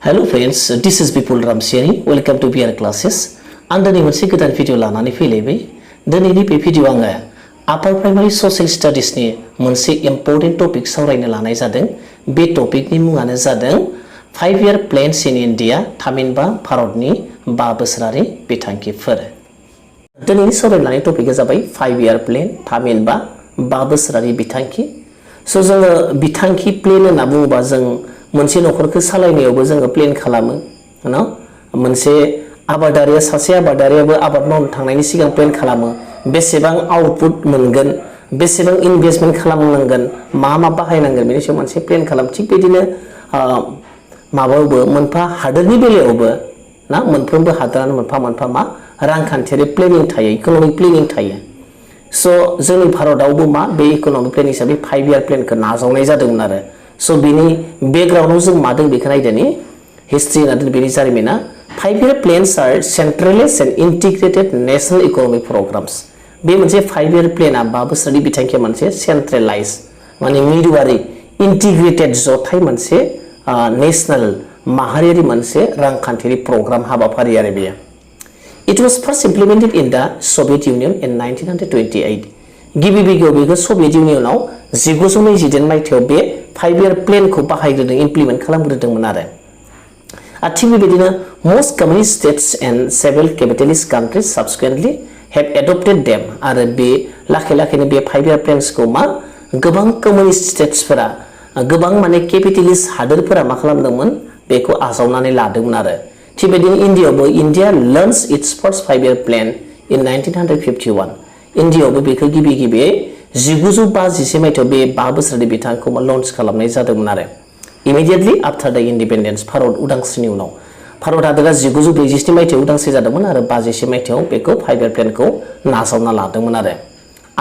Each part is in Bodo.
Hello friends, this is Bipul Ramsiani. Welcome to BR Classes. आं दिनै मोनसे गोदान भिडिअ लानानै फैलायबाय। दिनैनि बे भिडिअ आङो आपार प्राइमारि ससियेल स्टाडिसनि मोनसे इम्पोर्टेन्ट टपिक सावरायनो लानाय जादों। बे टपिकनि मुङानो जादों 5 year plans in India, थामहिनबा भारतनि 5 बोसोरारि बिथांखिफोर। दिनैनि सावरायनो लानाय टपिकआ जाबाय 5 year plan, थामहिनबा 5 बोसोरारि बिथांखि। स' जोङो बिथांखि प्लेन होनना बुङोबा जों मोनसे नखरखौ सालायनायावबो जोङो प्लेन खालामो न मोनसे आबादारिया सासे आबादारियाबो आबाद मावनो थांनायनि सिगां प्लेन खालामो बेसेबां आउटपुट मोनगोन बेसेबां इनभेस्टमेन्ट खालामनांगोन मा बाहायनांगोन बेनि सायाव मोनसे प्लेन खालाम थिग बिदिनो माबायावबो मोनफा हादोरनि बेलायावबो ना मोनफ्रोमबो हादोरानो मोनफा मा रांखान्थियारि प्लेनिं थायो इकनमिक प्लेनिं थायो स' जोंनि भारतआवबो मा बे इकनमिक प्लेन हिसाबै 5 year प्लेनखौ नाजावनाय जादोंमोन आरो स' बिनि बेकग्राउन्डआव जों मा दं बेखौ नायदोनि हिस्ट्रि होनना बेनि जारिमिना 5 year plans are centralized and integrated national economic programs बे मोनसे 5 year प्लेनआ 5 बोसोरनि बिथांखिया मोनसे सेन्ट्रेलाइज माने मिरुआरि इन्टिग्रेटेड जथाय मोनसे नेशनल माहारियारि मोनसे रांखान्थियारि प्रग्राम हाबाफारि आरो बेयो It was first implemented in the Soviet Union in 1928 गिबि बिगियाव बेखौ सभियेट इउनियनाव 1929 मायथाइयाव बे 5 year प्लेनखौ बाहायग्रोदों इमप्लिमेन्ट खालामग्रोदोंमोन आरो थिग बेबायदिनो most communist states and several capitalist countries subsequently have adopted them आरो बे लाखै बे 5 year प्लेन्सखौ मा गोबां कम्युनिस्ट स्टेट्सफोरा गोबां माने केपिटेलिस्ट हादोरफोरा मा खालामदोंमोन बेखौ आजावनानै लादोंमोन आरो थिग बेबायदिनो इन्डियायावबो India learns its first 5 year plan in 1951 इन्डियायावबो बेखौ गिबियै 1950 मायथाइयाव बे 5 बोसोरनि बिथांखिखौ लन्च खालामनाय जादोंमोन आरो इमिडिएटलि आफ्टार द इन्डिपेन्डेन्स भारत उदांस्रिनि उनाव भारत हादरा 1947 मायथाइयाव उदांस्रि जादोंमोन आरो 51 मायथाइयाव बेखौ 5 year प्लेनखौ नाजावना लादोंमोन आरो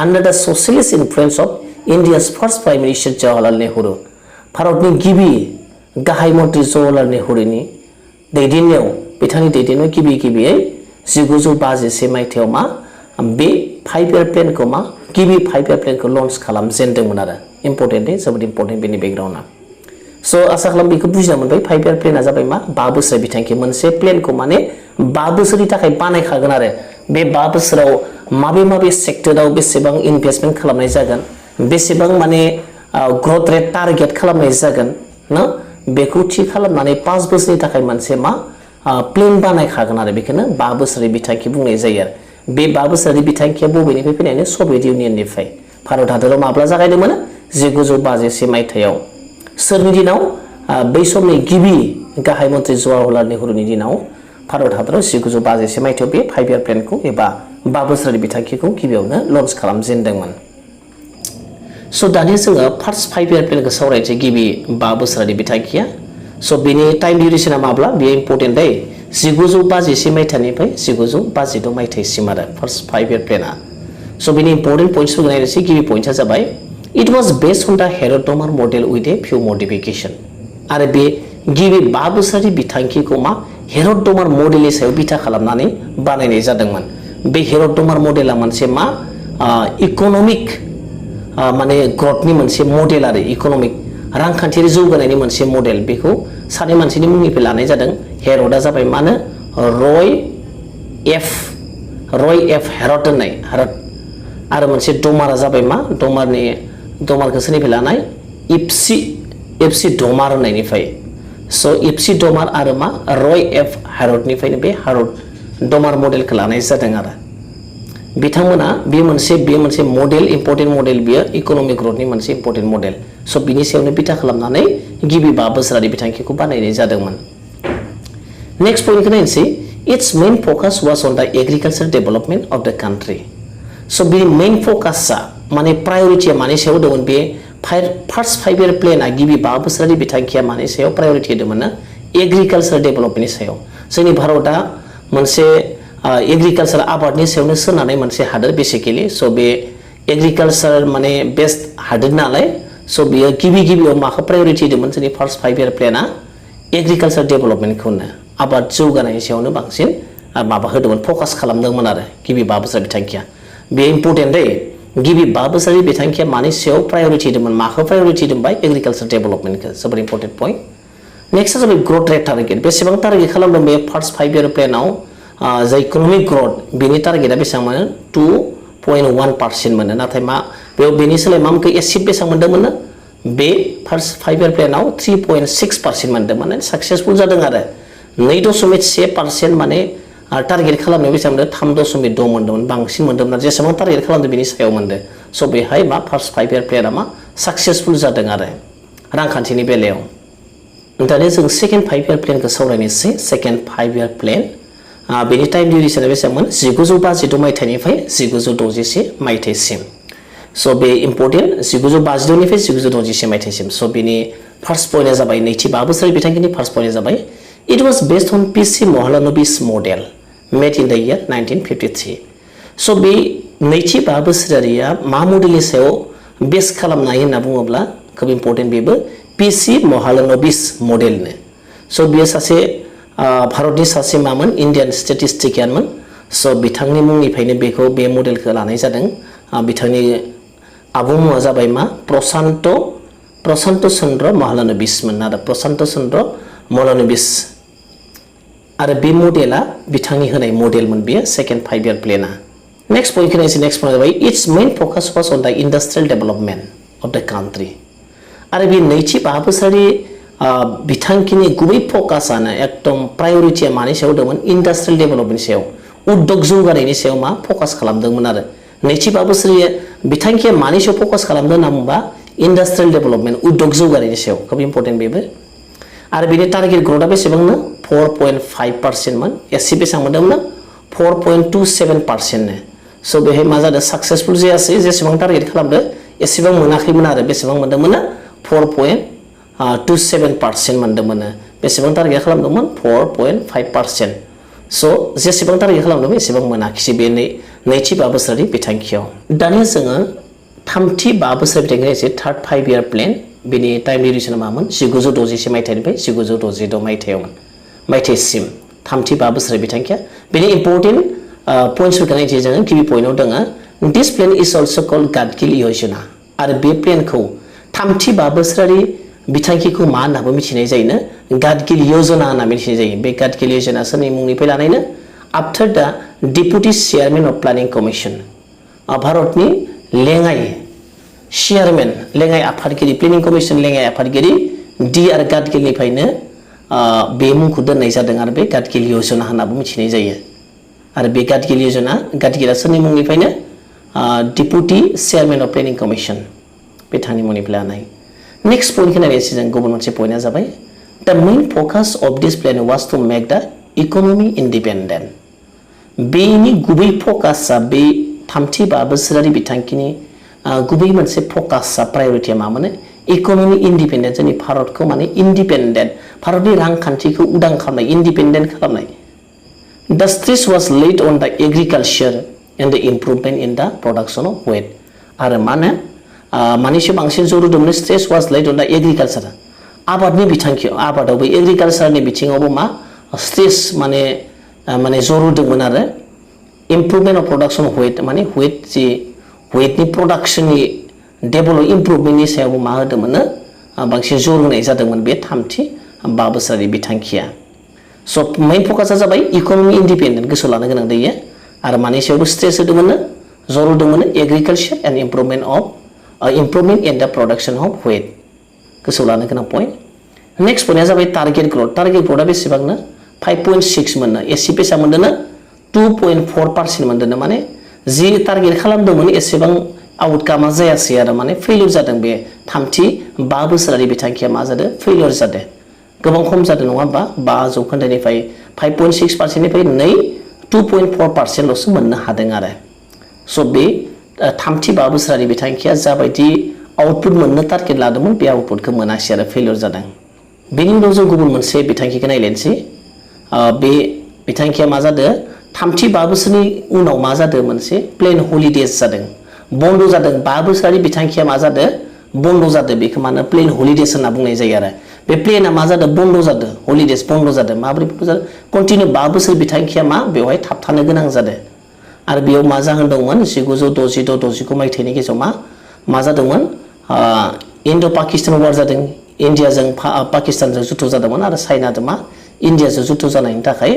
आन्डार the socialist influence of India's first prime minister Jawaharlal Nehru भारतनि गिबि गाहाय मन्त्रि जवाहरलाल नेहरूनि दैदेननायाव बिथांनि दैदेननायाव गिबियै 1951 मायथाइयाव मा बे 5 year प्लेनखौ मा गिबि 5 year प्लेनखौ लन्च खालामजेनदोंमोन आरो इम्पोर्टेन्टै जोबोद इम्पोर्टेन्ट बेनि बेकग्राउन्डआ स' आसा खालाम बेखौ बुजिना मोनबाय 5 year प्लेनआ जाबाय मा 5 बोसोर बिथांखि मोनसे प्लेनखौ माने 5 बोसोरनि थाखाय बानायखागोन आरो बे 5 बोसोराव माबे सेक्टराव बेसेबां इनभेस्टमेन्ट खालामनाय जागोन बेसेबां माने ग्रोथ रेट टारगेट खालामनाय जागोन ना बेखौ थि खालामनानै 5 बोसोरनि थाखाय मोनसे मा प्लेन बानायखागोन आरो बेखौनो 5 बोसोरनि बिथांखि बुंनाय जायो आरो बे 5 बोसोरनि बिथांखिया बबेनिफ्राय फैनायनो सभियेट इउनियननिफ्राय भारत हादराव माब्ला जागायदोंमोन 1951 मायथाइयाव सोरनि दिनाव बै समनि गिबि गाहाय मन्त्रि जवाहरलाल नेहरूनि दिनाव भारत हादराव 1951 मायथाइयाव बे 5 year प्लेनखौ एबा 5 बोसोरनि बिथांखिखौ गिबियावनो लन्च खालामजेनदोंमोन स' दानिया जोङो फार्स्ट 5 year प्लेनखौ सावरायनोसै गिबि 5 बोसोरारि बिथांखिया स' बेनि टाइम डिउरेसना माब्ला बेयो इम्पोर्टेन्ट दै 1951 मायथाइनिफ्राय 1956 मायथाइसिम आरो फार्स्ट 5 year प्लेनआ स' बेनि इम्पोर्टेन्ट पइन्ट्सफोरखौ नायनोसै गिबि पइन्टआ जाबाय It was based on the Herod-Domar model with a few modification आरो बे गिबि 5 बोसोरारि बिथांखिखौ मा हेरड-डमार मडेलनि सायाव बिथा खालामनानै बानायनाय जादोंमोन बे हेरड-डमार मडेला मोनसे मा इकनमिक माने ग्रोथनि मोनसे मडेल आरो इकनमिक रांखान्थियारि जौगानायनि मोनसे मडेल बेखौ सानै मानसिनि मुंनिफ्राय लानाय जादों हेरडआ जाबाय मानो रय एफ हेरड होननाय हेरड आरो मोनसे डमारा जाबाय मा डमारखौ सोरनिफ्राय लानाय एफसि डमार होननायनिफ्राय स' एफसि डमार आरो मा रय एफ हेरडनिफ्रायनो बे हेरड डमार मडेलखौ लानाय जादों आरो बिथांमोना बे मोनसे मडेल इम्पोर्टेन्ट मडेल बियो इकनमिक ग्रोथनि मोनसे इम्पोर्टेन्ट मडेल स' बिनि सायावनो बिथा खालामनानै गिबि 5 बोसोरारि बिथांखिखौ बानायनाय जादोंमोन नेक्स्ट पइन्टखौ नायनोसै it's main focus was on the agricultural development of the country स' बे मेन फकासआ माने प्रायरिटिया मानि सायाव दंमोन बे फार्स्ट 5 year प्लेनआ गिबि 5 बोसोरारि बिथांखिया मानि सायाव प्रायरिटि होदोंमोन एग्रिकालचार डेभेलपमेन्टनि सायाव जोंनि भारतआ मोनसे एग्रिकालचार आबादनि सायावनो सोनारनाय मोनसे हादोर बेसिकेलि स' बे एग्रिकालचार माने बेस्ट हादोर नालाय स' बियो गिबियाव माखौ प्रायरिटि होदोंमोन जोंनि फार्स्ट 5 year प्लेनआ एग्रिकालचार डेभेलपमेन्टखौनो आबाद जौगानायनि सायावनो बांसिन माबा होदोंमोन फकास खालामदोंमोन आरो गिबि 5 बोसोर बिथांखिया बे इम्पोर्टेन्ट दै गिबि 5 बोसोरनि बिथांखिया मानि सायाव प्रायरिटि होदोंमोन माखौ प्रायरिटि होदोंमोन एग्रिकालचार डेभेलपमेन्टखौ जोबोद इम्पोर्टेन्ट पइन्ट नेक्स्ट जाबाय ग्रोथ रेट टारगेट बेसेबां टारगेट खालामदों बे फार्स्ट 5 इयार प्लेनाव जा इकोनॉमिक ग्रोथ बेनि टारगेटआ बेसेबां मोनो 2.1% मोनो नाथाय मा बेयाव बेनि सोलाय मा मोनखो एचिभ बेसेबां मोनदोंमोन बे फार्स्ट 5 इयार प्लेनाव 3.6% मोनदों माने सक्सेसफुल जादों आरो 2.1% माने टारगेट खालामनायाव बेसेबां मोनदों 3.6 मोनदोंमोन बांसिन मोनदोंमोन आरो जेसेबां टारगेट खालामदों बेनि सायाव मोनदों स' बेहाय मा फार्स्ट 5 इयार प्लेना मा सक्सेसफुल जादों आरो रांखान्थिनि बेलायाव दानिया जों सेकेन्ड 5 इयार प्लेनखौ सावरायनोसै सेकेन्ड 5 इयार प्लेन बेनि टाइम डिउरेसना बेसेबांमोन 1952 मायथाइनिफ्राय 1961 मायथाइसिम स' बे इम्पर्टेन्ट 1952 निफ्राय 1961 मायथाइसिम स' बेनि फार्स्ट पइन्टआ जाबाय नैथि 5 बोसोरारि बिथांखिनि फार्स्ट पइन्टआ जाबाय it was based on P C Mahalanobis model made in द इयार 1953 स' बे नैथि 5 बोसोरारिया मा मडेलनि सायाव बेस खालामनाय होनना बुङोब्ला खोब इम्पर्टेन्ट बेबो पीसी महालनोबिस मडेलनो स' बेयो सासे भारतनि सासे मामोन इन्डियान स्टेटिस्टिकियानमोन स' बिथांनि मुंनिफ्रायनो बेखौ बे मडेलखौ लानाय जादों बिथांनि आबुं मुङा जाबाय मा प्रशान्त चन्द्र महालनोबिसमोन आरो प्रशान्त चन्द्र महालनोबिस आरो बे मडेला बिथांनि होनाय मडेलमोन बेयो सेकेन्ड 5 इयार प्लेना नेक्स्ट पइन्टखौ नायनोसै नेक्स्ट पइन्टआ जाबाय it's main focus was on the industrial development of the country आरो बे नैथि 5 बोसोरारि बिथांखिनि गुबै फकासानो एकदम प्रायरिटिया मानि सायाव दंमोन इन्डास्ट्रियेल डेभेलपमेन्टनि सायाव उद्योग जौगानायनि सायाव मा फकास खालामदोंमोन आरो नैथि 5 बोसोरारि बिथांखिया मानि सायाव फकास खालामदों होनना बुंबा इन्डास्ट्रियेल डेभेलपमेन्ट उद्योग जौगानायनि सायाव खोब इम्पर्टेन्ट बेबो आरो बेनि टारगेट ग्रथआ बेसेबांनो 4.5% मोन एसि बेसेबां मोनदोंमोन 4.27% स' बेहाय मा जादों सक्सेसफुल जायासै जेसेबां टारगेट खालामदों एसेबां मोनाखैमोन आरो बेसेबां मोनदोंमोन 4.27% मोनदोंमोन बेसेबां टारगेट खालामदोंमोन 4.5% स' जेसेबां टारगेट खालामदोंमोन एसेबां मोनाखिसै बे नैथि 5 बोसोरारि बिथांखियाव दानिया जोङो थामथि 5 बोसोरारि बिथांखि थार्ड 5 इयार प्लेन बेनि टाइम डिउरेसना मामोन 1961 मायथाइनिफ्राय 1966 मायथाइसिम थामथि 5 बोसोरारि बिथांखिया बेनि इम्पर्टेन्ट पइन्ट्सफोरखौ नायनोसै जोङो गिबि पइन्टआव दङ दिस प्लेन इज अलसो कल्ड गाडगिल योजना आरो बे प्लेनखौ थामथि 5 बोसोरारि बिथांखिखौ मा होननाबो मिथिनाय जायोनो गाडगिल योजना होनना मिथिनाय जायो बे गाडगिल योजना सोरनि मुंनिफ्राय लानायनो आफ्टर द deputy chairman of planning commission भारतनि लेङाइ चेयारमेन लेङाइ आफादगिरि प्लेनिं कमिसन लेङाइ आफादगिरि डि आर गाडगिलनिफ्रायनो बे मुंखौ दोननाय जादों आरो बे गाडगिल योजना होननाबो मिथिनाय जायो आरो बे गाडगिल योजना गाडगिला सोरनि मुंनिफ्रायनो deputy chairman of planning commission बिथांनि मुंनिफ्राय लानाय नेक्स्ट पइन्टखौ नायनोसै जों गुबुन मोनसे पइन्टआ जाबाय the main focus of this plan was to make the economy independent बेनि गुबै फकासआ बे थामथि 5 बोसोरारि बिथांखिनि गुबै मोनसे फकासआ प्रायरिटिया मामोन इकोनॉमी इंडिपेंडेंट जोंनि भारतखौ माने इंडिपेंडेंट भारतनि रांखान्थिखौ उदां खालामनाय इंडिपेंडेंट खालामनाय द स्ट्रेस वाज लेड अन द एग्रिकालचार एंड द improvement in the production of wheat आरो माने मानिसो बांसिन जर होदोंमोन स्ट्रेस वाज लेड अन द एग्रिकालचार आबादनि बिथांखियाव आबादावबो एग्रिकालचारनि बिथिङावबो मा स्ट्रेस माने जर होदोंमोन आरो improvement of production of wheat माने व्हीटनि प्रोडक्शननि डेभेलप इम्प्रुवमेन्टनि सायावबो मा होदोंमोन बांसिन जर होनाय जादोंमोन बे थामथि 5 बोसोरारि बिथांखिया स' मेइन फकासआ जाबाय इकोनॉमी इंडिपेंडेंट गोसोआव लानो गोनां जायो आरो मानि सायावबो स्ट्रेस होदोंमोन जर होदोंमोन agriculture and improvement in the production of wheat गोसोआव लानो गोनां पइन्ट नेक्स्ट पइन्टआ जाबाय टारगेट ग्रथआ बेसेबांनो 5.6 मोननो एसि बेसेबां मोनदोंनो 2.4% मोनदोंनो माने जि टारगेट खालामदोंमोन एसेबां आउटकामा जायासै आरो माने फेलियर जादों बे थामथि 5 बोसोरारि बिथांखिया मा जादों फेलियर जादों गोबां खम जादों नङा होमबा 5% 5.6%निफ्राय 2.4% ल'सो मोननो हादों आरो स' बे थामथि 5 बोसोरारि बिथांखिया जाबायदि आउटपुट मोननो टारगेट लादोंमोन बे आउटपुटखौ मोनासै आरो फेलियर जादों बेनि उनाव जों गुबुन मोनसे बिथांखिखौ नायलायनोसै बे बिथांखिया मा जादों थामथि 5 बोसोरनि उनाव मा जादों मोनसे प्लेन हलिडेज जादों बन्द जादों 5 बोसोरारि बिथांखिया मा जादों बन्द जादों बेखौ माने प्लेन हलिडेज होनना बुंनाय जायो आरो बे प्लेनआ मा जादों बन्द जादों हलिडेज बन्द जादों माबोरै बन्द जादों कन्टिनिउ 5 बोसोर बिथांखिया मा बेवहाय थाबथानो गोनां जादों आरो बेयाव मा जाहोन दंमोन 1966-69 मायथाइनि गेजेराव मा जादोंमोन इन्ड' पाकिस्तान वार जादों इन्डियाजों पाकिस्तानजों जुद्ध जादोंमोन आरो चाइनाजों मा इन्डियाजों जुद्ध जानायनि थाखाय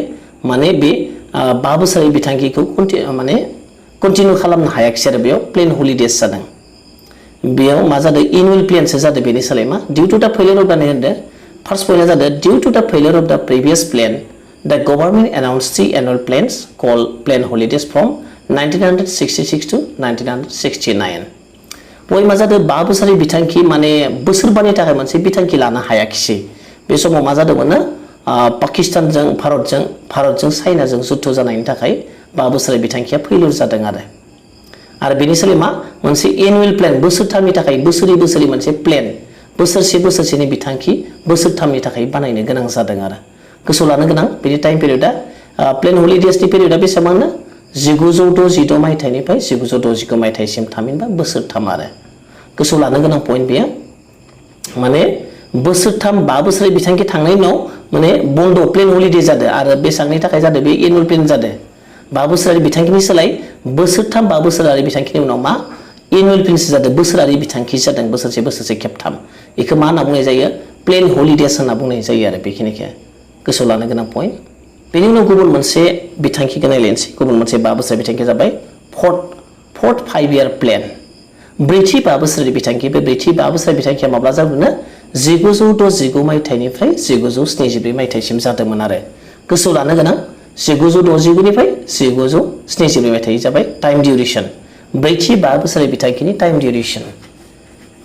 माने बे 5 बोसोरनि बिथांखिखौ माने कन्टिनिउ खालामनो हायाखिसै आरो बेयाव प्लेन हलिडेज जादों बेयाव मा जादों एनुअल प्लेनसो जादों बेनि सोलाय मा due to the failure of the first पॉइंटआ जादों due to the failure of the previous plan the government announce 3 annual plans called plan holidays from 1966 to 1969 बय मा जादों 5 बोसोरनि बिथांखि माने बोसोरबानि थाखाय मोनसे बिथांखि लानो हायाखिसै बे समाव मा जादोंमोन पाकिस्तानजों भारतजों चाइनाजों जुद्ध जानायनि थाखाय 5 बोसोरनि बिथांखिया फेलियर जादों आरो बेनि सोलाय मा मोनसे एनुअल प्लेन बोसोरथामनि थाखाय बोसोरै मोनसे प्लेन बोसोरसेनि बिथांखि बोसोरथामनि थाखाय बानायनो गोनां जादों आरो गोसोआव लानो गोनां बेनि टाइम पिरियडआ प्लेन हलिडेजनि पिरियडआ बेसेबांनो 1966 मायथाइनिफ्राय 1969 मायथाइसिम थामहिनबा बोसोरथाम आरो गोसोआव लानो गोनां पॉइंट बेयो माने बोसोरथाम 5 बोसोरनि बिथांखि थांनायनि उनाव माने बन्द प्लेन हलिडे जादों आरो बेसांनि थाखाय जादों बे एनुअल प्लेन जादों 5 बोसोरारि बिथांखिनि सोलाय बोसोरथाम 5 बोसोरारि बिथांखिनि उनाव मा एनुअल प्लेनसो जादों बोसोरारि बिथांखि जादों बोसोरसे खेबथाम बेखौ मा होनना बुंनाय जायो प्लेन हलिडेज होनना बुंनाय जायो आरो बेखिनिखौ गोसोआव लानो गोनां पॉइंट बेनि उनाव गुबुन मोनसे बिथांखिखौ नायलायनोसै गुबुन मोनसे 5 बोसोरनि बिथांखिया जाबाय फोर्थ 5 year प्लेन ब्रैथि 5 बोसोरनि बिथांखि बे ब्रैथि 5 बोसोरनि बिथांखिया माब्ला जादोंनो 1969 मायथाइनिफ्राय 1973 मायथाइसिम जादोंमोन आरो गोसोआव लानो गोनां 1969 निफ्राय 1973 मायथाइ जाबाय टाइम ड्यूरेशन ब्रैथि 5 बोसोरनि बिथांखिनि टाइम ड्यूरेशन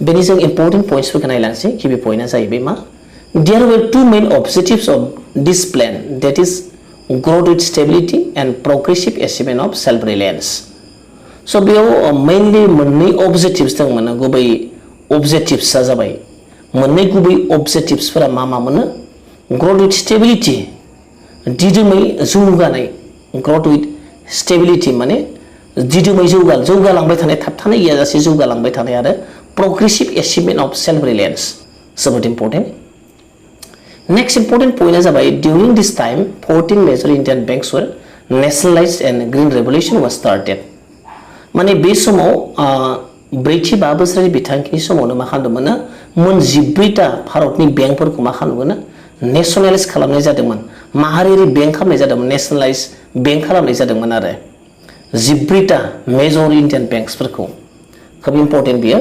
बेनि जों इम्पोर्टेन्ट पॉइंट्सफोरखौ नायलांसै गिबि पॉइंटआ जाहैबाय मा There were two main objectives of this plan, that is, growth with stability and progressive achievement of self-reliance. So, बेयाव mainly मोननै objectives दंमोन गुबै objectives जाबाय मोननै गुबै objectives फोरा मा मोनो growth with stability दिदोमै जौगानाय growth with stability माने दिदोमै जौगालांबाय थानाय थाबथानाय गैयाजासे जौगालांबाय थानाय आरो progressive achievement of self-reliance जोबोद important. Next important point is about during this time 14 major Indian banks were nationalized and green revolution was started. माने बे समाव ब्रैथि 5 बोसोरनि बिथांखिनि समावनो मा खालामदोंमोन मोन 14टा भारतनि बेंकफोरखौ मा खालामदोंमोन नेशनलाइज खालामनाय जादोंमोन माहारियारि बेंक खालामनाय जादोंमोन नेशनलाइज बेंक खालामनाय जादोंमोन आरो 14टा मेजर इन्डियान बेंक्सफोरखौ खोब इम्पोर्टेन्ट बियो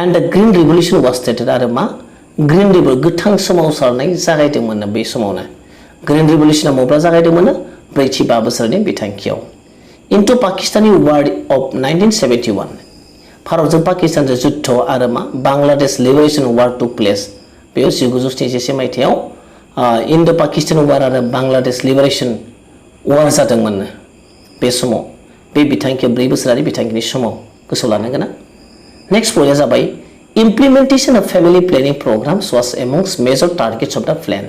and the green revolution was started आरो मा ग्रीन रिभलिउसन गोथां सोमावसारनाय जागायदोंमोन बे समावनो ग्रीन रिभलिउसना माब्ला जागायदोंमोन ब्रैथि 5 बोसोरनि बिथांखियाव इन्टु पाकिस्तानी वार अफ 1971 भारतजों पाकिस्तानजों जुद्ध आरो मा Bangladesh liberation war took place बेयाव 1971 मायथाइयाव इन्डो पाकिस्तान वार आरो बांलादेश लिबारेशन वार जादोंमोन बे समाव बे बिथांखिया 4 बोसोरारि बिथांखिनि समाव गोसोआव लानो गोनां नेक्स्ट पॉइंटआ जाबाय implementation of family planning programs was amongst major targets of the plan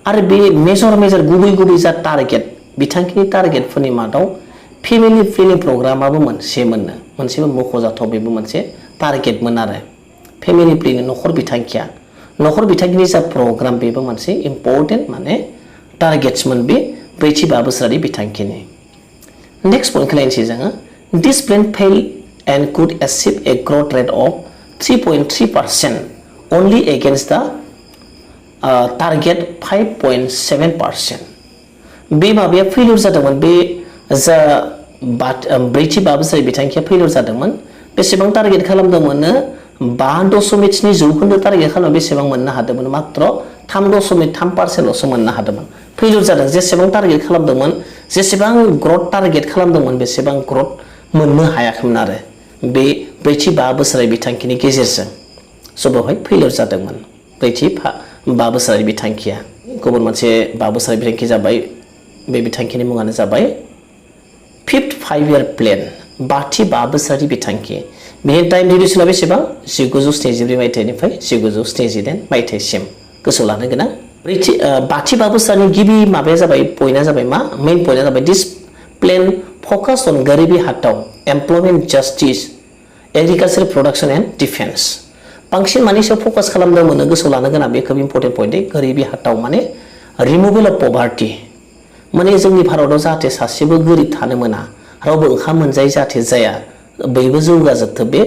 आरो बे मेजर गुबै जा टारगेट बिथांखिनि टारगेटफोरनि मादाव फेमिलि प्लेनिं प्रग्रामाबो मोनसेबो मख'जाथाव बेबो मोनसे टारगेटमोन आरो फेमिलि प्लेनिं नखर बिथांखिनि जा प्रग्राम बेबो मोनसे इम्पोर्टेन्ट माने टारगेट्समोन बे ब्रैथि 5 बोसोरारि बिथांखिनि नेक्स्ट पॉइंटखौ नायनोसै जोङो this plan fail and could achieve a growth rate of 3.3% only against the target 5.7%. बे माबाया फेलियर जादोंमोन बे जा ब्रैथि 5 बोसोरनि बिथांखिया फेलियर जादोंमोन बेसेबां टारगेट खालामदोंमोन 5.2% टारगेट खालामनो बेसेबां मोननो हादोंमोन मात्र 3.3%ल'सो मोननो हादोंमोन फेलियर जादों जेसेबां टारगेट खालामदोंमोन जेसेबां ग्रथ टारगेट खालामदोंमोन बेसेबां ग्रथ मोननो हायाखैमोन आरो बे ब्रैथि 5 बोसोरारि बिथांखिनि गेजेरजों स' बेवहाय फेलियर जादोंमोन ब्रैथि 5 बोसोरारि बिथांखिया गुबुन मोनसे 5 बोसोरारि बिथांखि जाबाय बे बिथांखिनि मुङानो जाबाय फिफ्थ 5 year प्लेन बाथि 5 बोसोरारि बिथांखि बेनि टाइम डिउरेसना बेसेबां 1974 मायथाइनिफ्राय 1979 मायथाइसिम गोसोआव लानो गोनां बाथि 5 बोसोरनि गिबि माबाया जाबाय पॉइन्टआ जाबाय मा मेइन पॉइन्टआ जाबाय दिस प्लेन focus on गरिबी हटाओ employment justice agricultural production and defense बांसिन माने सायाव फोकस खालामदोंमोन गोसोआव लानो गोनां बे खोब इम्पोर्टेन्ट पॉइन्ट गरिबी हटाओ माने रिमुवेल अफ पभार्टी माने जोंनि भारताव जाहाथे सासेबो गोरिब थानो मोना रावबो ओंखाम मोनजायै जाहाथे जाया बयबो जौगाजोबथों बे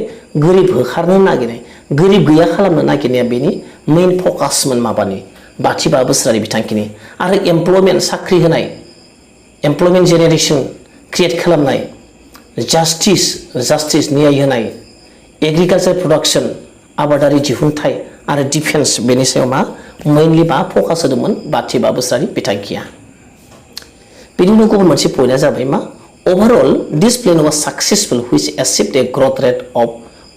गोरिब होखारनो नागिरनाय गोरिब गैया खालामनो नागिरनाया बेनि मेइन फकासमोन माबानि 5 बोसोरारि बिथांखिनि आरो एमप्लयमेन्ट साख्रि होनाय एमप्लयमेन्ट जेनेरेसन क्रिएट खालामनाय जास्टिस न्याय होनाय एग्रिकालचार प्रडाक्शन आबादारि दिहुनथाय आरो डिफेन्स बेनि सायाव मा मेइनलि मा फकास होदोंमोन 5 बोसोरारि बिथांखिया बेनि उनाव गुबुन मोनसे पइन्टआ जाबाय मा overall this plan was successful which achieved a growth rate of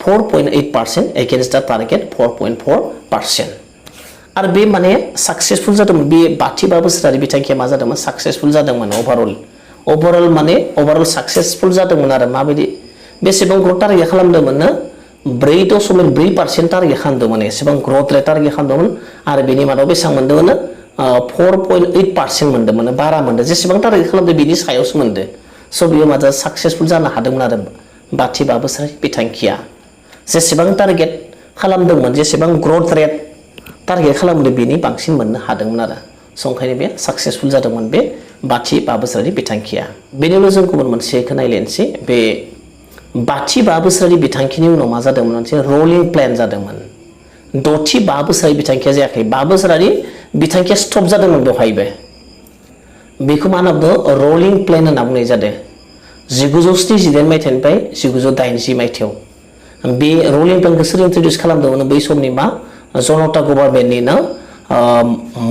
4.8% against the target 4.4% आरो बे माने सक्सेसफुल जादोंमोन बे 5 बोसोरारि बिथांखिया मा जादोंमोन सक्सेसफुल जादोंमोन ओवरअल माने ओवरअल सक्सेसफुल जादोंमोन आरो माबायदि बेसेबां ग्रोथ टारगेट खालामदोंमोन 4.4% टारगेट खालामदोंमोन एसेबां ग्रोथ रेट टारगेट खालामदोंमोन आरो बेनि मादाव बेसेबां मोनदोंमोन 4.8% मोनदोंमोन बारा मोनदों जेसेबां टारगेट खालामदों बेनि सायावसो मोनदों स' बियो मा सक्सेसफुल जानो हादोंमोन आरो 5 बोसोरारि बिथांखिया जेसेबां टारगेट खालामदोंमोन जेसेबां ग्रोथ रेट टारगेट खालामदों बेनि बांसिन मोननो हादोंमोन आरो स' ओंखायनो बे सक्सेसफुल जादोंमोन बे 5 बोसोरारि बिथांखिया बेनि उनाव जों गुबुन मोनसेखौ नायलायनोसै बे 5 बोसोरारि बिथांखिनि उनाव मा जादोंमोन मोनसे रलिं प्लेन जादोंमोन 5 बोसोरारि बिथांखिया जायाखै 5 बोसोरारि बिथांखिया स्टप जादोंमोन बेवहायबो बेखौ मा होनना बुङो रलिं प्लेन होनना बुंनाय जादों 1978 मायथाइनिफ्राय 1980 मायथाइयाव बे रलिं प्लेनखौ सोर इन्ट्रडिउस खालामदोंमोन बै समनि मा जनता गभर्नमेन्टनिनो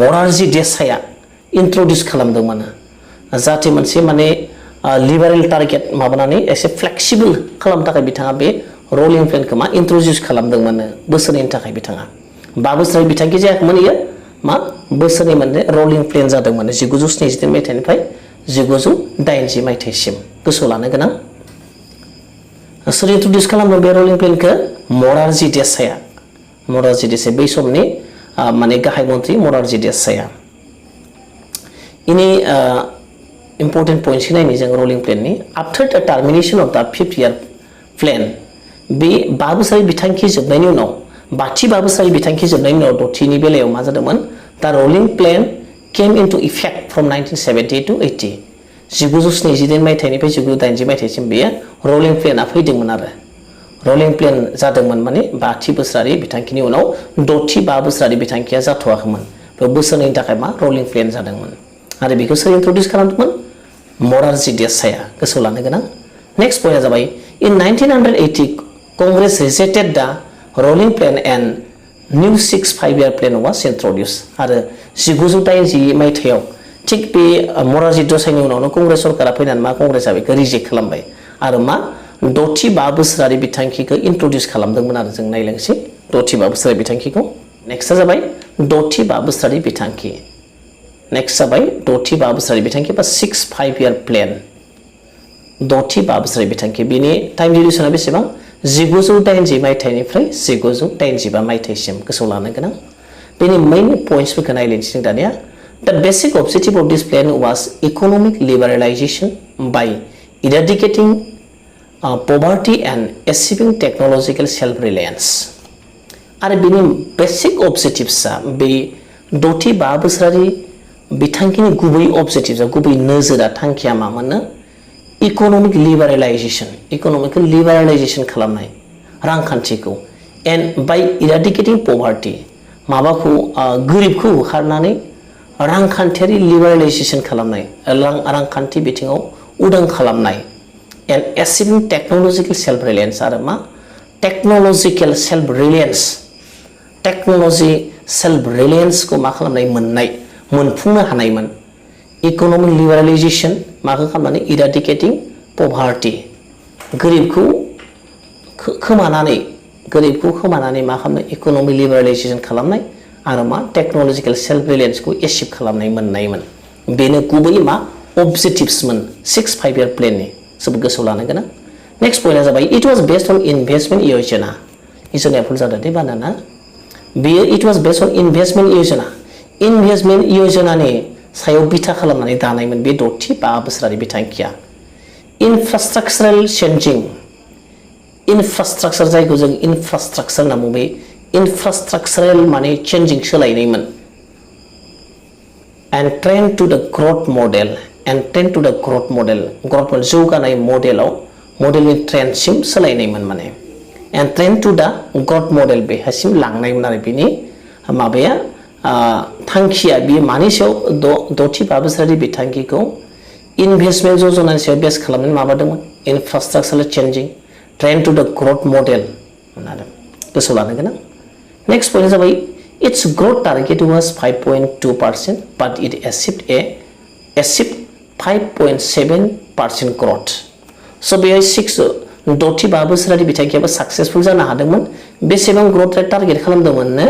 मरारजी देसाईआ इन्ट्रडिउस खालामदोंमोन जाहाथे मोनसे माने लिबारेल टारगेट माबानानै एसे फ्लेक्सिबल खालामनो थाखाय बिथाङा बे रलिं प्लेनखौ मा इन्ट्रडिउस खालामदोंमोन बोसोरनैनि थाखाय बिथाङा 5 बोसोरारि बिथांखि जायाखैमोन इयो मा बोसोरनै मोनसे रलिं प्लेन जादोंमोन 1972 मायथाइनिफ्राय 1980 मायथाइसिम गोसोआव लानो गोनां सोर इन्ट्रडिउस खालामदों बे रलिं प्लेनखौ मरारजी देसाई बै समनि माने गाहाय मन्त्रि मरारजी देसाईआ इनि इम्पर्टेन्ट पॉइंट्स नायनि जों रलिं प्लेननि आफ्टर द टर्मिनेशन अफ द 5th year प्लेन बे 5 बोसोरारि बिथांखि जोबनायनि उनाव 5 बोसोरारि बिथांखि जोबनायनि उनाव दथिनि बेलायाव मा जादोंमोन the rolling plan came into effect from 1970 to 80 1978 मायथाइनिफ्राय 1980 मायथाइसिम बेयो रलिं प्लेनआ फैदोंमोन आरो रलिं प्लेन जादोंमोन माने 5 बोसोरारि बिथांखिनि उनाव 5 बोसोरारि बिथांखिया जाथ'वाखैमोन बे बोसोरनैनि थाखाय मा रलिं प्लेन जादोंमोन आरो बेखौ सोर इन्ट्रडिउस खालामदोंमोन मरारजी देसाईआ गोसोआव लानो गोनां नेक्स्ट पॉइंटआ जाबाय इन 1980 Congress rejected the rolling plan and new 6-5-year plan was introduce आरो 1980 मायथाइयाव थिग बे मरारजी देसाईनि उनावनो कंग्रेस सरकारा फैनानै मा कंग्रेसआ बेखौ रिजेक्ट खालामबाय आरो मा 5 बोसोरारि बिथांखिखौ इन्ट्रडिउस खालामदोंमोन आरो जों नायलांसै 5 बोसोरारि बिथांखिखौ नेक्स्टआ जाबाय 5 बोसोरारि बिथांखि नेक्स्ट जाबाय 5 बोसोरारि बिथांखि बा 6-5-year प्लेन 5 बोसोरारि बिथांखि बेनि टाइम डिउरेसना बेसेबां 1980 मायथाइनिफ्राय 1985 मायथाइसिम गोसोआव लानो गोनां बेनि मेइन पॉइंट्सफोरखौ नायलायनोसै जों दानिया The basic objective of this plan was economic liberalization by eradicating poverty and achieving technological self-reliance. आरो बेनि बेसिक अबजेक्टिव्सआ बे 5 बोसोरारि बिथांखिनि गुबै अबजेक्टिव्सआ गुबै नोजोरा थांखिया मामोन इकोनॉमिक लिबेरालाइजेशन खालामनाय रांखान्थिखौ एन्ड बाय इराडिकेटिं पभार्टी माबाखौ गोरिबखौ होखारनानै रांखान्थियारि लिबेरालाइजेशन खालामनाय रांखान्थि बिथिङाव उदां खालामनाय एन्ड एचिभिं टेक्नोलॉजिकल सेल्फ रिलायन्स आरो मा टेक्नोलॉजिकल सेल्फ रिलायन्सखौ मा खालामनाय मोनफुंनो हानायमोन इकोनॉमिक लिबेरालाइजेशन माखौ खालामनानै इराडिकेटिं पभार्टी गोरिबखौ खोमानानै मा खालामनाय इकोनॉमिक लिबेरालाइजेशन खालामनाय आरो मा टेक्नोलॉजिकल सेल्फ रिलायन्सखौ एचिभ खालामनाय मोननायमोन बेनो गुबै मा अबजेक्टिव्समोन 6-5-year प्लेननि जोबोद गोसोआव लानो गोनां नेक्स्ट पॉइंटआ जाबाय it was based on investment योजनाया भुल जादों दे बानाना बेयो it was based on investment योजनानि सायाव बिथा खालामनानै दानायमोन बे 5 बोसोरारि बिथांखिया इनफ्रास्ट्राक्चारेल चेन्जिं इनफ्रास्ट्राक्चार जायखौ जों इनफ्रास्ट्राक्चार होनना बुङो बे इनफ्रास्ट्राक्चारेल माने चेन्जिं सोलायनायमोन एन्ड ट्रेन टू द ग्रोथ मॉडल जौगानाय मॉडलनि ट्रेन्डसिम सोलायनायमोन माने एन्ड ट्रेन टु दा ग्रथ मडेल बेहासिम लांनायमोन आरो बिनि माबाया थांखिया बियो मानि सायाव द'थि बा बोसोरारि बिथांखिखौ इनभेस्टमेन्ट जजनानि सायाव बेस खालामनानै माबादोंमोन इनफ्रास्ट्राक्चार चेन्जिं ट्रेन टु दा ग्रथ मडेल आरो गोसोआव लानो गोनां नेक्स्ट पइन्टआ जाबाय it's growth target was 5.2% but it achieved 5.7% growth so बेहाय 6 बा बोसोरारि बिथांखियाबो साक्सेसफुल जानो हादोंमोन बेसेबां ग्रथ रेट टारगेट खालामदोंमोननो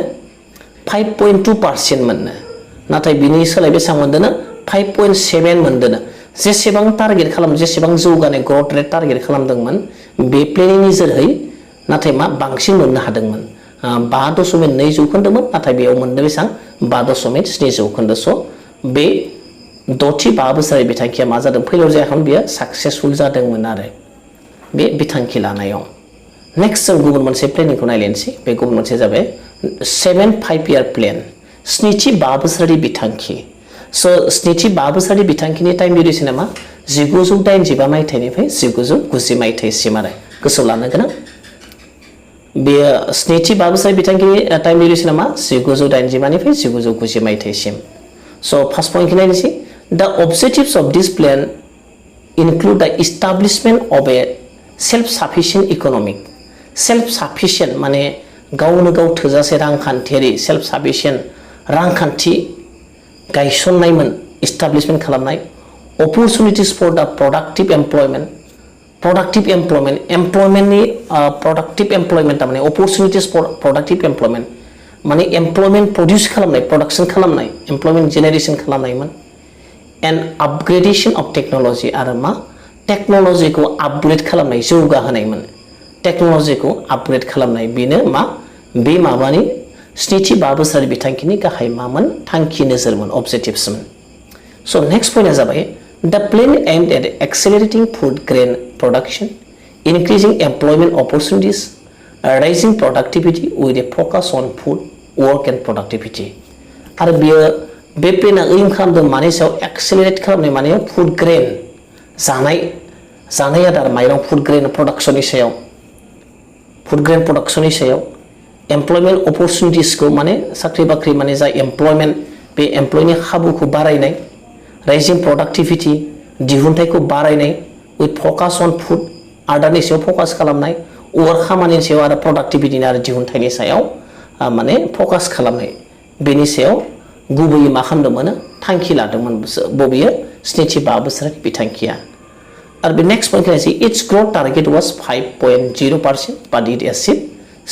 5.2% मोननो नाथाय बिनि सोलाय बेसेबां मोनदोंनो 5.7 मोनदोंनो जेसेबां टारगेट खालाम जेसेबां जौगानाय ग्रथ रेट टारगेट खालामदोंमोन बे प्लेनिंनि जोहै नाथाय मा बांसिन मोननो हादोंमोन 5.2 जौखोन्दोमोन नाथाय बेयाव मोननो बेसेबां 5.7 जौखोन्दो स' बे द'थि बा बोसोरारि बिथांखिया मा जादों फेलियर जायाखैमोन बेयो साक्सेसफुल जादोंमोन आरो बे बिथांखि लानायाव नेक्स्ट जों गुबुन मोनसे प्लेनिंखौ नायलेनसै बे गुबुन मोनसे जाबाय 7 5-year प्लेन स्निथि बा बोसोरारि बिथांखि स' स्निथि बा बोसोरारि बिथांखिनि टाइम डिउरेसना मा 1985 मायथाइनिफ्राय 1990 मायथाइसिम आरो गोसोआव लानो गोनां बेयो स्निथि बा बोसोरारि बिथांखिनि टाइम डिउरेसना मा 1985 निफ्राय 1990 मायथाइसिम स' फार्स्ट पइन्टखौ नायनोसै the objectives of this plan include the establishment of a self-sufficient economic self-sufficient माने गावनो गाव थोजासे रांखान्थियारि self-sufficient रांखान्थि गायसननायमोन establishment खालामनाय opportunities for the productive employment employmentनि productive employment माने opportunities for productive employment माने employment produce खालामनाय production खालामनाय employment generation खालामनायमोन and upgradation of technology आरो मा टेक्नोलॉजीखौ आपग्रेड खालामनाय जौगाहोनायमोन टेक्नोलॉजीखौ आपग्रेड खालामनाय बेनो मा बे माबानि स्निथि बा बोसोरारि बिथांखिनि गाहाय मामोन थांखि नोजोरमोन ऑब्जेक्टिव्समोन सो नेक्स्ट पॉइंटआ जाबाय द plan aimed at accelerating food grain production increasing employment opportunities raising productivity with a focus on food work and productivity आरो बियो बे प्लेनआ एम खालामदों माने सायाव एक्सेलेरेट खालामनाय माने फुड ग्रेन जानाय आदार माइरं फुड ग्रेन प्रडाक्शननि सायाव एमप्लयमेन्ट अपरचुनिटिसखौ माने साख्रि बाख्रि माने जा एमप्लयमेन्ट बे एमप्लयनि खाबुखौ बारायनाय राइजिं प्रडाक्टिभिटी दिहुनथायखौ बारायनाय विथ फकास अन फुड आदारनि सायाव फकास खालामनाय वर्क खामानिनि सायाव आरो प्रडाक्टिभिटीनि आरो दिहुनथायनि सायाव माने फकास खालामनाय बेनि सायाव गुबैयै मा खालामदोंमोन थांखि लादोंमोन बबेयो स्निथि बा बोसोरारि बिथांखिया आरो बे नेक्स्ट पॉइंट नायसै it's growth target was 5.0% but it achieved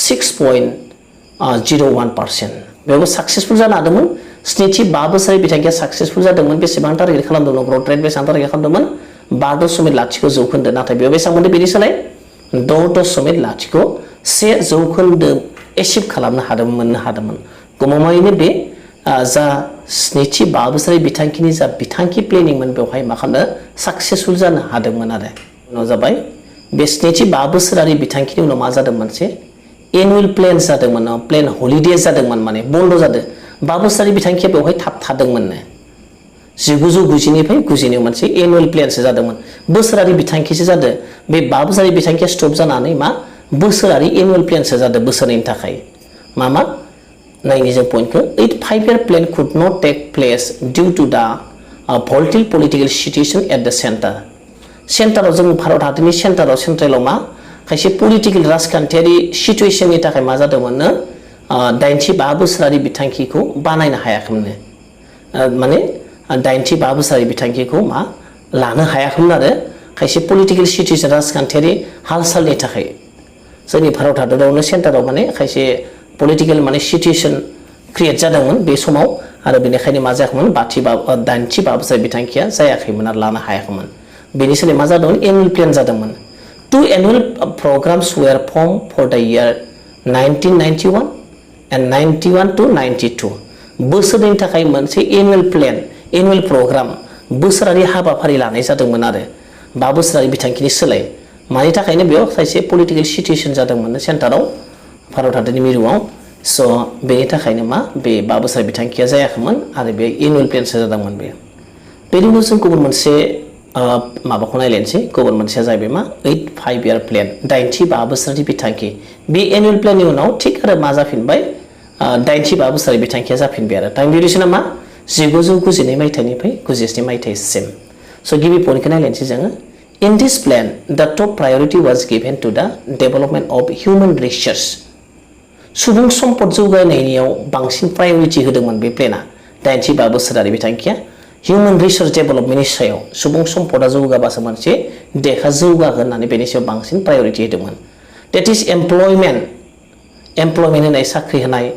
6.01% बेयावबो साक्सेसफुल जानो हादोंमोन स्निथि बा बोसोरारि बिथांखिया साक्सेसफुल जादोंमोन बेसेबां टारगेट खालामदोंमोन ग्रोथ रेट बेसेबां टारगेट खालामदोंमोन 5.0 जौखोन्दो नाथाय बेयाव बेसेबां मोनदों बेनि सोलाय 6.01 जौखोन्दो एचिभ खालामनो हादोंमोन मोननो हादोंमोन गमामायैनो बे जा स्निथि बा बोसोरारि बिथांखिनि जा बिथांखि प्लेनिंमोन बेवहाय मा खालामनो साक्सेसफुल जानो हादोंमोन आरो उनाव जाबाय बे स्निथि बा बोसोरारि बिथांखिनि उनाव मा जादों मोनसे एनुअल प्लेन जादोंमोन प्लेन हलिडे जादोंमोन माने बन्द जादों बा बोसोरारि बिथांखिया बेवहाय थाबथादोंमोननो 1990 निफ्राय 90 मोनसे एनुअल प्लेनसो जादोंमोन बोसोरारि बिथांखिसो जादों बे बा बोसोरारि बिथांखिया स्टप जानानै मा बोसोरारि एनुअल प्लेनसो जादों बोसोरनि थाखाय मा नायनि जों पॉइंटखौ 5-year plan could not take place due to the volatile political situation at the center सेन्टाराव जों भारत हादरनि सेन्ट्रेलाव मा खायसे पलिटिकल राजखान्थियारि सिचुएशननि थाखाय मा जादोंमोननो 85 बोसोरारि बिथांखिखौ बानायनो हायाखैमोन माने 85 बोसोरारि बिथांखिखौ मा लानो हायाखैमोन आरो खायसे पलिटिकल सिचुएशन राजखान्थियारि हालसालनि थाखाय जोंनि भारत हादरावनो सेन्टाराव माने खायसे पलिटिकल माने सिचुएशन क्रिएट जादोंमोन बे समाव आरो बेनिखायनो मा जायाखैमोन 85 बोसोरारि बिथांखिया जायाखैमोन आरो लानो हायाखैमोन बेनि सोलाय मा जादोंमोन एनुअल प्लेन जादोंमोन Two annual programs were formed for the year 1991 and 91 to 92 बोसोरनि थाखाय मोनसे एनुअल प्रग्राम बोसोरारि हाबाफारि लानाय जादोंमोन आरो 5 बोसोरारि बिथांखिनि सोलाय मानि थाखायनो बेयाव खायसे पलिटिकल सिचुएशन जादोंमोन सेन्टाराव भारत हादरनि मिरुआव स बेनि थाखायनो मा बे 5 बोसोरारि बिथांखिया जायाखैमोन आरो बे एनुअल प्लेनसो जादोंमोन बेनि उनाव जों गुबुन मोनसे माबाखौ नायलायनोसै गुबुन मोनसेया जाहैबाय मा 8 5 year प्लेन 85 बोसोरनि बिथांखि बे एनुअल प्लेननि उनाव थिग आरो मा जाफिनबाय 85 बोसोरनि बिथांखिया जाफिनबाय आरो टाइम डिउरेसना मा 1992 मायथाइनिफ्राय 97 मायथाइसिम स' गिबि पइन्टखौ नायलायनोसै जोङो In this plan, the top priority was given to the development of human resource. सुबुं सम्पद जौगानायनियाव बांसिन प्रायोरिटी होदोंमोन बे प्लेना 85 बोसोरारि बिथांखिया ह्यूमन रिसोर्स डेभेलपमेन्टनि सायाव सुबुं सम्पदा जौगाबासो मोनसे देहा जौगागोन होननानै बेनि सायाव बांसिन प्रायोरिटी होदोंमोन that is employment होनाय साख्रि होनाय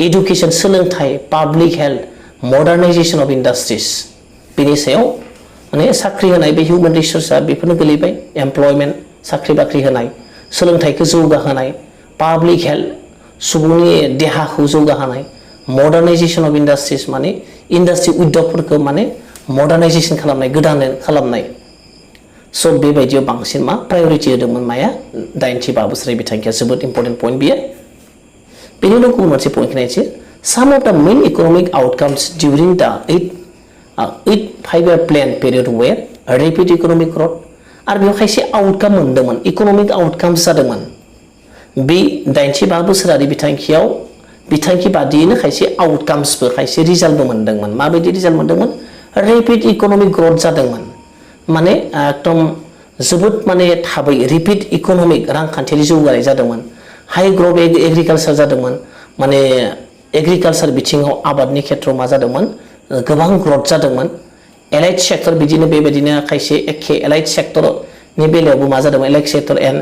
education सोलोंथाइ public health modernization of industries बेनि सायाव माने साख्रि होनाय बे ह्यूमन रिसोर्सआ बेफोरनो गोलैबाय एमप्लयमेन्ट साख्रि बाख्रि होनाय सोलोंथाइखौ जौगाहोनाय पाब्लिक हेल्थ सुबुंनि देहाखौ जौगाहोनाय मडार्नाइजेशन अफ इंडस्ट्रीज माने इंडस्ट्री उद्योगफोरखौ माने मडार्नाइजेशन खालामनाय गोदान खालामनाय स' बेबायदियाव बांसिन मा प्रायोरिटी होदोंमोन माया 85 बोसोरनि बिथांखिया जोबोद इम्पोर्टेन्ट पइन्ट बियो बेनि उनाव गुबुन मोनसे पइन्ट नायनोसै some of the main economic outcomes during the 8 5 year plan period were rapid economic growth आरो बेयाव खायसे आउटकाम मोनदोंमोन इकोनॉमिक आउटकाम्स जादोंमोन बे 85 बोसोरारि बिथांखियाव बिथांखि बादियैनो खायसे आउटकाम्सबो खायसे रिजाल्टबो मोनदोंमोन माबायदि रिजाल्ट मोनदोंमोन रेपिड इकोनॉमिक ग्रोथ जादोंमोन माने एकदम जोबोद माने थाबै रेपिड इकोनॉमिक रांखान्थियारि जौगानाय जादोंमोन हाई ग्रोथ एग्रिकालचार जादोंमन माने एग्रिकालचार बिथिङाव आबादनि खेत्रआव मा जादोंमोन गोबां ग्रोथ जादोंमोन एलाइड सेक्टर बिदिनो बेबायदिनो खायसे एखे एलाइड सेक्टरनि बेलायावबो मा जादोंमोन allied sector and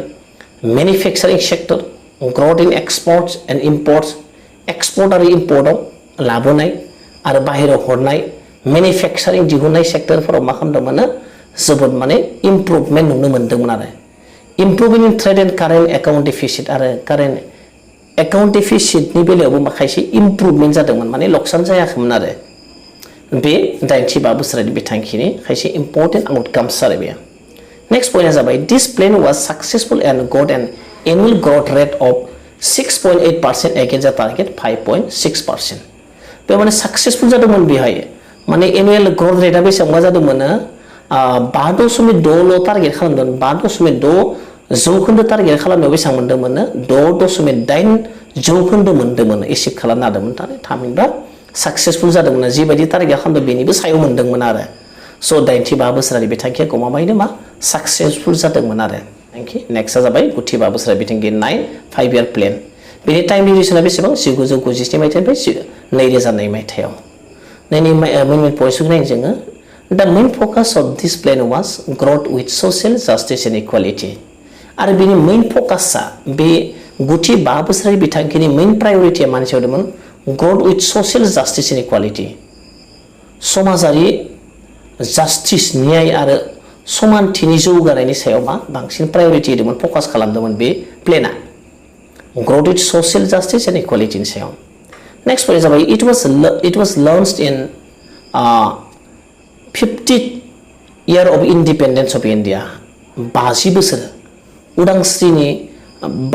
manufacturing sector growth in exports and imports export आरो इम्पोर्टआव लाबोनाय आरो बाहेरायाव हरनाय मैन्युफैक्चारिंग दिहुननाय सेक्टरफोराव मा खालामदोंमोन जोबोद माने इम्प्रुभमेन्ट नुनो मोन्दोंमोन आरो improving in trade and current account deficit आरो कारेन्ट एकाउन्ट डेफिसिटनि बेलायावबो माखासे इम्प्रुभमेन्ट जादोंमोन माने लकसान जायाखैमोन आरो बे 85 बोसोरारि बिथांखिनि खायसे इम्पोर्टेन्ट आउटकाम्स आरो बेयो नेक्स्ट पइन्टआ जाबाय this plan was successful and got an annual growth rate of 6.8% against the target 5.6% बे माने सक्सेसफुल जादोंमोन बेहाय माने एनुअल ग्रोथ रेटआ बेसेबां जादोंमोन 5.6 टारगेट खालामदोंमोन 5.6 जौखोन्दो टारगेट खालामनायाव बेसेबां मोन्दोंमोन 6.8 जौखोन्दो मोन्दोंमोन एचिभ खालामनो हादोंमोन थामहिनबा सक्सेसफुल जादोंमोन जिबायदि टारगेट खालामदों बेनिबो सायाव मोन्दोंमोन आरो स' 85 बोसोरारि बिथांखिया गमामायैनो मा सक्सेसफुल जादोंमोन आरो थेंक इउ नेक्स्टआ जाबाय 95 बोसोरारि बिथांखि 5 year प्लेन बेनि टाइम डिउरेसना बेसेबां 1997 मायथाइनिफ्राय 2002 मायथाइयाव नायनि मेन पइन्ट्सखौ नायनो जोङो the main focus of this plan was growth with social justice and equality आरो बेनि मेन फोकसआ बे 95 बोसोरारि बिथांखिनि मेन प्रायोरिटिया मानि सायाव दंमोन growth with social justice and equality समाजारि जस्टिस न्याय आरो समानथिनि जौगानायनि सायाव मा बांसिन प्रायोरिटी होदोंमोन फोकस खालामदोंमोन बे प्लेना growth with social justice and इक्वालिटीनि सायाव नेक्स्ट पइन्टआ जाबाय it was launched in 50th year of independence of India 50 बोसोर उदांस्रिनि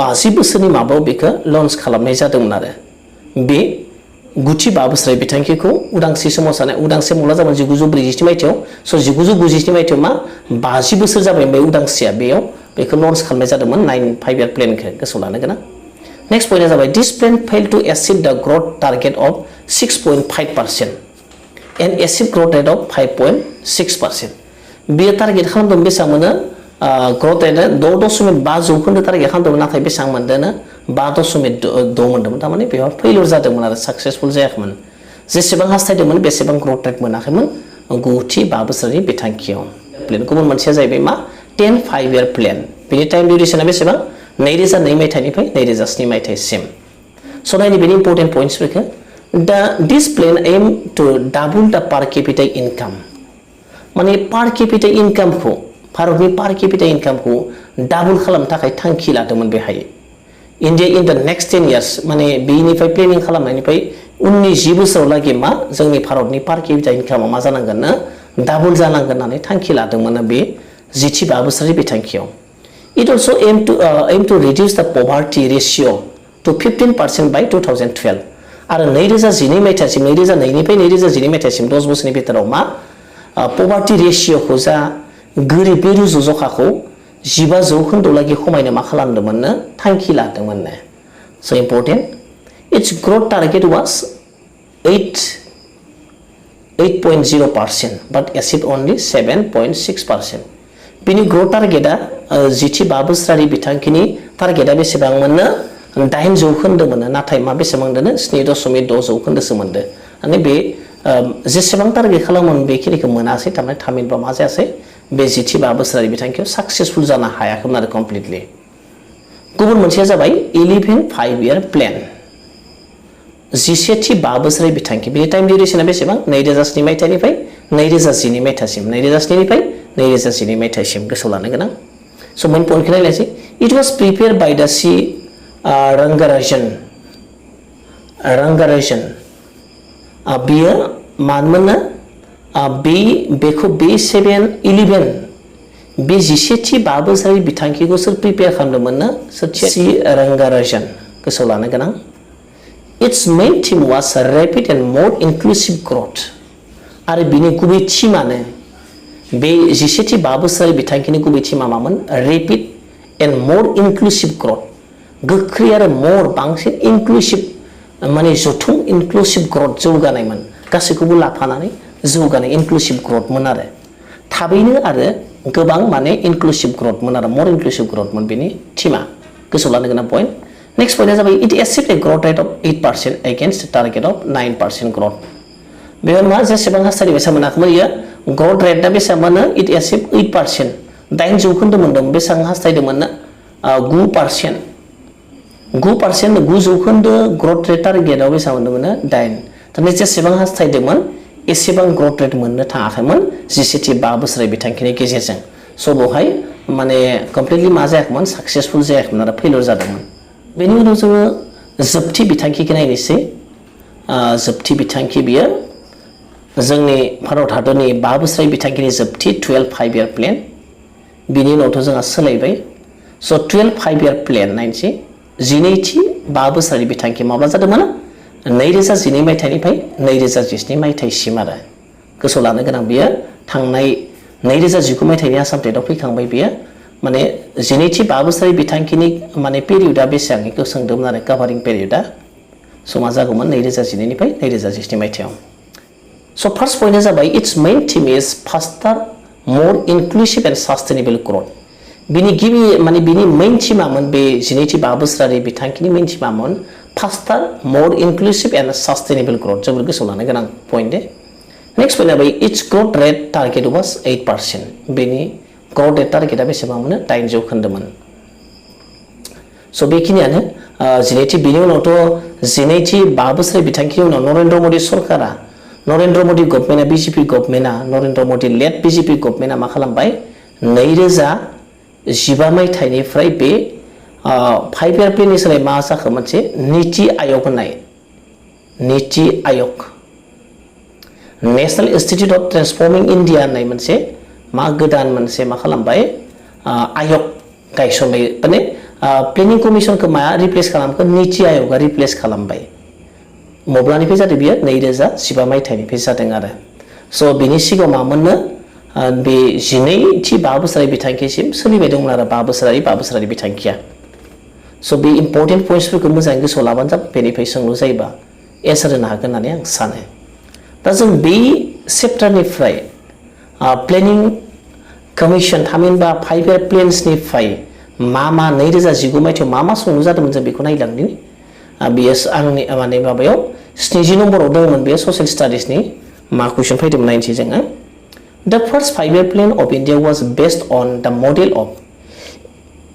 50 बोसोरनि माबायाव बेखौ लन्च खालामनाय जादोंमोन आरो बे 95 बोसोरारि बिथांखिखौ उदांस्रि सोमावसारनाय उदांस्रि मुला जाबाय 1947 मायथाइयाव स' 1997 मायथाइयाव मा 50 बोसोर जाबाय बे उदांस्रिया बेयाव बेखौ लन्च खालामनाय जादोंमन 5 year प्लेनखौ गोसोआव लानो गोनां नेक्स्ट पइन्टआ जाबाय this plan fail two achieve द growth target of 6.5% and achieve growth rate of 5.6% बेयो टारगेट खालामदोंमोन बेसेबां मोनो ग्रोथ रेटआ 6.5 जौखोन्दो टारगेट खालामदोंमोन नाथाय बेसेबां मोनदोंनो 5.6 मोन्दोंमोन थारमाने बेयाव फेलियर जादोंमोन आरो सक्सेसफुल जायाखैमोन जेसेबां हास्थायदोंमोन बेसेबां ग्रोथ रेट मोनाखैमोन 95 बोसोरनि बिथांखियाव प्लेन गुबुन मोनसेया जाहैबाय मा 10 5 year प्लेन बेनि टाइम डिउरेसना बेसेबां 2002 मायथाइनिफ्राय 2007 मायथाइसिम स' नायनि बेनि इम्पोर्टेन्ट पइन्ट्सफोरखौ दिस प्लेन एम टु डाबल द पार केपिटा इनकाम माने पार केपिटा इनकामखौ भारतनि पार केपिटा इनकामखौ डाबल खालामनो थाखाय थांखि लादोंमोन बेहाय India in the next 10 years माने बेनिफ्राय प्लेनिं खालामनायनिफ्राय उननि 10 बोसोराव लागि मा जोंनि भारतनि पार केपिटा इनकामा मा जानांगोन डाबल जानांगोन होननानै थांखि लादोंमोन बे 95 बोसोरनि बिथांखियाव It also aimed to reduce the poverty ratio to 15% by 2012 आरो 2012 मायथाइसिम 2002 निफ्राय 2012 मायथाइसिम 10 बोसोरनि भितराव मा poverty ratio खौ जा गोरिब रुजु जखाखौ 15% लागि खमायनो मा खालामदोंमोननो थांखि लादोंमोननो so important its growth target was 8.0% but achieved only 7.6% बिनि ग्रोथ टारगेटआ जिथि 5 बोसोरारि बिथांखिनि टारगेटआ बेसेबां मोननो 8% मोनो नाथाय मा बेसेबां मोनदों 7.6% मोनदो माने बे जेसेबां टारगेट खालामोन बेखिनिखौ मोनासै थारमाने थामिनबा मा जायासै बे जिथि 5 बोसोरारि बिथांखियाव साक्सेसफुल जानो हायाखैमोन आरो कमप्लिटली गुबुन मोनसेया जाबाय 11-5 year प्लेन 11 5 बोसोरारि बिथांखि बेनि टाइम डिउरेसना बेसेबां 2007 मायथाइनिफ्राय 2012 मायथाइसिम 2007 निफ्राय 2012 मायथाइसिम गोसोआव लानो गोनां स मेन पॉइंटखौ नायलायसै it was prepared by the C Rangarajan बियो मानोना बेखौ बे 7-11 बे 11 5 बोसोरारि बिथांखिखौ सोर प्रिपेयार खालामदोंमोन ना सी रंगाराजन गोसोआव लानो गोनां its main theme was rapid and more inclusive growth आरो बिनि गुबै थीमानो बे 11 5 बोसोरारि बिथांखिनि गुबै थीमा मामोन rapid and more inclusive growth गोख्रै आरो more बांसिन inclusive माने जथुम inclusive growth जौगानायमोन गासैखौबो लाफानानै जौगानाय inclusive growth मोन आरो थाबैनो आरो गोबां माने inclusive growth मोन आरो more inclusive growth मोन बेनि थीमा गोसोआव लानो गोनां पॉइंट नेक्स्ट पॉइंटआ जाबाय it achieved a growth rate of 8% against a target of 9% growth बेयाव मा जेसेबां हास्थायदों बेसेबां मोनाखैमोन इयो ग्रोथ रेटआ बेसेबां मोनो it achieved 8% 8% मोनदों बेसेबां हास्थायदोंमोन ना 9% 9% ग्रोथ रेट टारगेटआव बेसेबां मोनदोंमोन 8 थारमाने जेसेबां हास्थायदोंमोन एसेबां ग्रोथ रेट मोननो थाङाखैमोन 11 5 बोसोरारि बिथांखिनि गेजेरजों स बेवहाय माने कमप्लिटली मा जायाखैमोन सक्सेसफुल जायाखैमोन आरो फेलियर जादोंमोन बेनि उनाव जोङो जोबथि बिथांखिखौ नायनोसै जोबथि बिथांखि बियो जोंनि भारत हादरनि 5 बोसोरारि बिथांखिनि जोबथि 12-5 year प्लेन बिनि उनावथ' जोंहा सोलायबाय स 12-5 year प्लेन नायनोसै 12थि 5 बोसोरारि बिथांखि माब्ला जादोंमोन 2012 मायथाइनिफ्राय 2017 मायथाइसिम आरो गोसोआव लानो गोनां बियो थांनाय 2019 मायथाइनि आसाम टेटआव फैखांबाय बियो माने 12थि 5 बोसोरारि बिथांखिनि माने पिरियडआ बेसेबां बेखौ सोंदोंमोन आरो कभारिं पिरियडआ स मा जागौमोन 2012 निफ्राय 2017 मायथाइयाव स फर्स्ट पॉइंटआ जाबाय its main theme is faster more inclusive and sustainable growth बिनि गिबि माने बिनि मेन थीमामोन बे 12थि 5 बोसोरारि बिथांखिनि मेन थीमामोन faster more inclusive and sustainable growth जोबोर गोसोआव लानो गोनां पॉइंट नेक्स्ट पॉइंटआ जाबाय its growth rate target was 8% बेनि ग्रोथ रेट टारगेटआ बेसेबां मोनो 8% मोन स बेखिनियानो 12थि बिनि उनावथ' 12थि 5 बोसोरारि बिथांखिनि उनाव नरेन्द्र मोदी सरकारा नरेन्द्र मोदी गभर्नमेन्टआ बीजेपी गभर्नमेन्टआ नरेन्द्र मोदी लेड बीजेपी गभर्नमेन्टआ मा खालामबाय 2015 मायथाइनिफ्राय बे 5 year प्लेननि सोलाय मा जाखो मोनसे नीति आयोग होननाय NITI Aayog national institute of transforming India होननाय मोनसे मा गोदान मोनसे मा खालामबाय आयोग गायसनबाय माने प्लेनिंग कमिशनखौ मा रिप्लेस खालामखो नीति आयोगा रिप्लेस खालामबाय मब्लानिफ्राय जादों बियो 2015 मायथाइनिफ्राय जादों आरो स बिनि सिगाङाव मा मोननो बे 12थि 5 बोसोरारि बिथांखिसिम सोलिबाय दंमोन आरो 5 बोसोरारि बिथांखिया स बे इम्पोर्टेन्ट पॉइंट्सफोरखौ मोजाङै गोसोआव लाबानो जाबाय बेनिफ्राय सोंलु जायोबा एन्सार होनो हागोन होननानै आं सानो दा जों बे चेप्टारनिफ्राय प्लेनिं कमिशन थामहिनबा 5 year प्लेन्सनिफ्राय मा 2019 मायथाइयाव मा सोंलु जादोंमोन जों बेखौ नायलांनि बेयो आंनि माने माबायाव 70 नम्बराव दंमोन बेयो ससियेल स्टाडिसनि मा कुइसन फैदोंमोन नायनोसै जोङो the first 5 year plan of India was based on the model of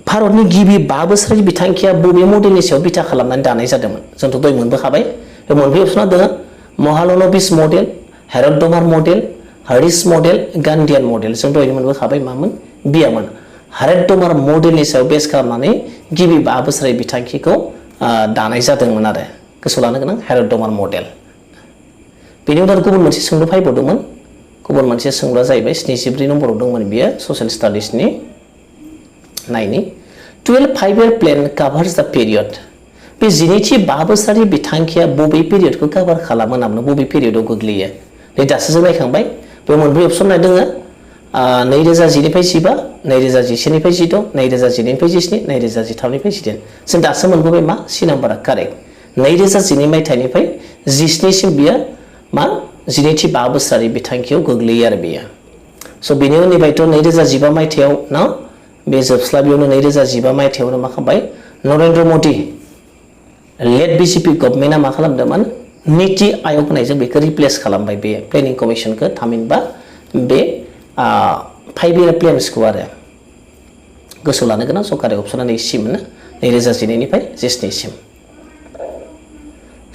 भारतनि गिबि 5 बोसोरारि बिथांखिया बबे मडेलनि सायाव बिथा खालामनानै दानाय जादोंमोन जोंथ' दय मोनबोखाबाय बे मोनब्रै अपसना दङ Mahalanobis model Harrod Domar model Harris model Gandhian model जों दय मोनबोखाबाय मामोन बियामोन हेरदमार मडेलनि सायाव बेस खालामनानै गिबि 5 बोसोरारि बिथांखिखौ दानाय जादोंमोन आरो गोसोआव लानो गोनां हेरदमार मडेल बेनि उनाव गुबुन मोनसे सोंलु फैबावदोंमोन गुबुन मोनसे सोंलुआ जाहैबाय 74 नम्बराव दंमोन बियो ससियेल स्टाडिसनि नायनि 12-5 year प्लेन कभार्स द पीरियड बे 12थि 5 बोसोरारि बिथांखिया बबे पिरियडखौ कभार खालामो नामनो बबे पिरियडआव गोग्लैयो नै दासो जों नायखांबाय बे मोनब्रै अपसन नाय दङ 2010निफ्राय 15 2011निफ्राय 16 2012निफ्राय 17 2013निफ्राय 17 जों दासो मोनबोबाय मा सी नाम्बारा कारेक्ट 2012 मायथाइनिफ्राय 17 सिम बियो मा 12थि 5 बोसोरारि बिथांखियाव गोग्लैयो आरो बियो स' बेनि उननिफ्रायथ' 2015 मायथाइयाव ना बे जोबस्लाबियावनो 2015 मायथाइयावनो मा खालामबाय नरेन्द्र मदि लेड बीजेपी गभर्नमेन्टआ मा खालामदोंमोन नीति आयोग होननायजों बेखौ रिप्लेस खालामबाय बे प्लेनिं कमिसनखौ थामहिनबा बे 5 year प्लेन्सखौ आरो गोसोआव लानो गोनां सरकारि अपसना नैसिममोन 2012निफ्राय 17 सिम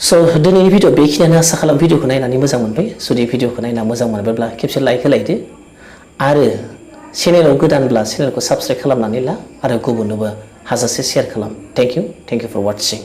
स' दिनैनि भिडिअ बेखिनियानो आसा खालाम भिडिअखौ नायनानै मोजां मोनबाय जुदि भिडिअखौ नायना मोजां मोनोब्ला खेबसे लाइक होलायदो आरो चेनेलाव गोदानब्ला चेनेलखौ साबस्क्राइब खालामनानै ला आरो गुबुननोबो हाजासे शेयार खालाम थेंक इउ फर वाचिं